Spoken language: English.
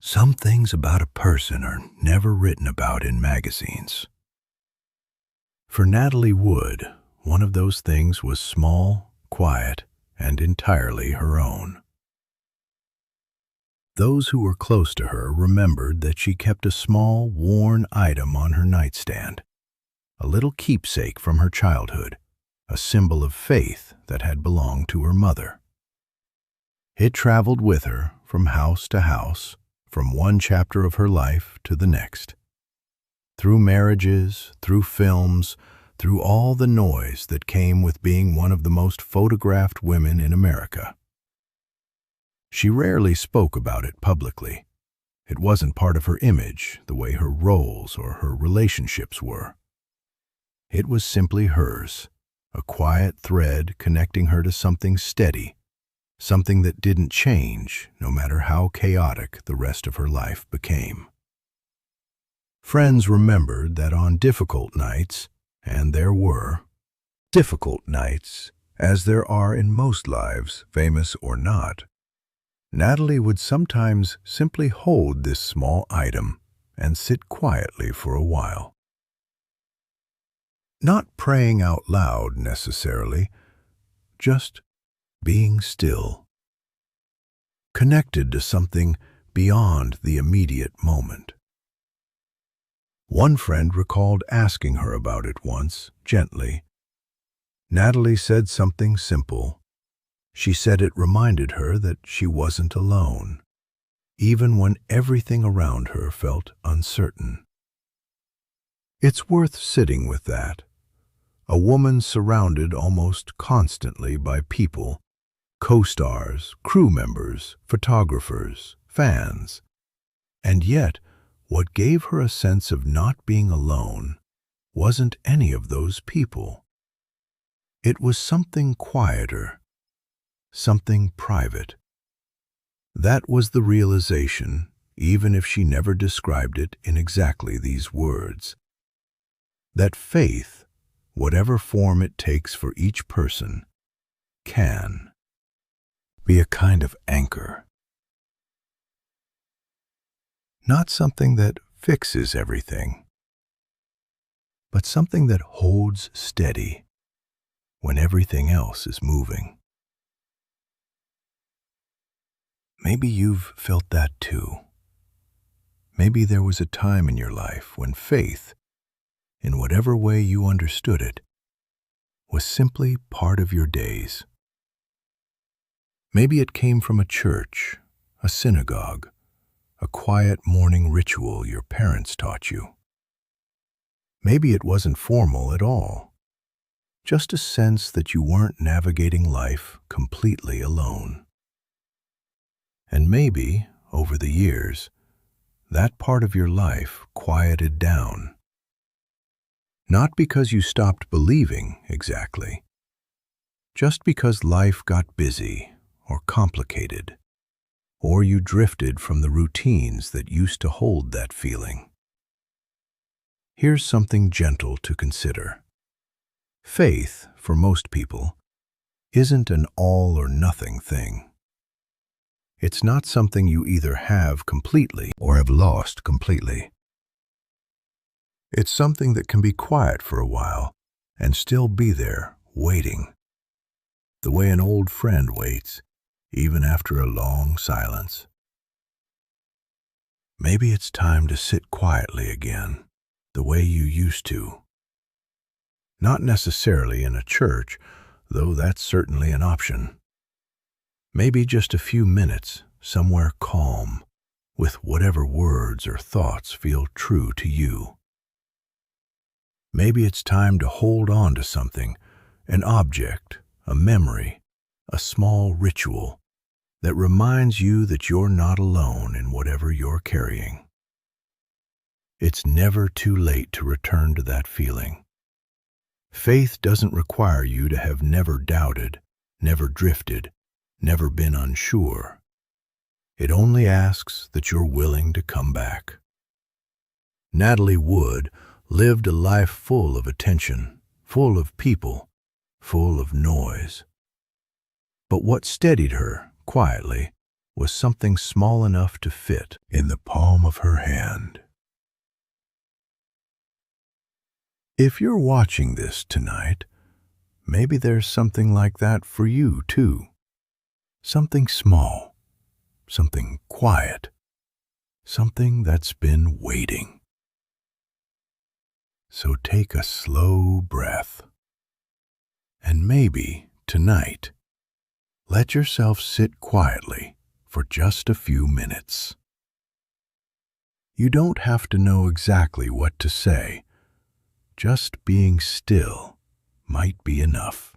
Some things about a person are never written about in magazines. For Natalie Wood, one of those things was small, quiet, and entirely her own. Those who were close to her remembered that she kept a small, worn item on her nightstand, a little keepsake from her childhood, a symbol of faith that had belonged to her mother. It traveled with her from house to house, from one chapter of her life to the next. Through marriages, through films, through all the noise that came with being one of the most photographed women in America. She rarely spoke about it publicly. It wasn't part of her image the way her roles or her relationships were. It was simply hers, a quiet thread connecting her to something steady, something that didn't change no matter how chaotic the rest of her life became. Friends remembered that on difficult nights, and there were difficult nights, as there are in most lives, famous or not, Natalie would sometimes simply hold this small item and sit quietly for a while. Not praying out loud necessarily, just being still, connected to something beyond the immediate moment. One friend recalled asking her about it once, gently. Natalie said something simple. She said it reminded her that she wasn't alone, even when everything around her felt uncertain. It's worth sitting with that. A woman surrounded almost constantly by people, co-stars, crew members, photographers, fans. And yet, what gave her a sense of not being alone wasn't any of those people. It was something quieter, something private. That was the realization, even if she never described it in exactly these words. That faith, whatever form it takes for each person, can be a kind of anchor. Not something that fixes everything, but something that holds steady when everything else is moving. Maybe you've felt that too. Maybe there was a time in your life when faith, in whatever way you understood it, was simply part of your days. Maybe it came from a church, a synagogue, a quiet morning ritual your parents taught you. Maybe it wasn't formal at all, just a sense that you weren't navigating life completely alone. And maybe, over the years, that part of your life quieted down. Not because you stopped believing exactly, just because life got busy or complicated, or you drifted from the routines that used to hold that feeling. Here's something gentle to consider. Faith, for most people, isn't an all-or-nothing thing. It's not something you either have completely or have lost completely. It's something that can be quiet for a while and still be there, waiting, the way an old friend waits, even after a long silence. Maybe it's time to sit quietly again, the way you used to. Not necessarily in a church, though that's certainly an option. Maybe just a few minutes, somewhere calm, with whatever words or thoughts feel true to you. Maybe it's time to hold on to something, an object, a memory, a small ritual that reminds you that you're not alone in whatever you're carrying. It's never too late to return to that feeling. Faith doesn't require you to have never doubted, never drifted, never been unsure. It only asks that you're willing to come back. Natalie Wood lived a life full of attention, full of people, full of noise. But what steadied her, quietly, was something small enough to fit in the palm of her hand. If you're watching this tonight, maybe there's something like that for you too. Something small, something quiet, something that's been waiting. So take a slow breath. And maybe tonight, let yourself sit quietly for just a few minutes. You don't have to know exactly what to say. Just being still might be enough.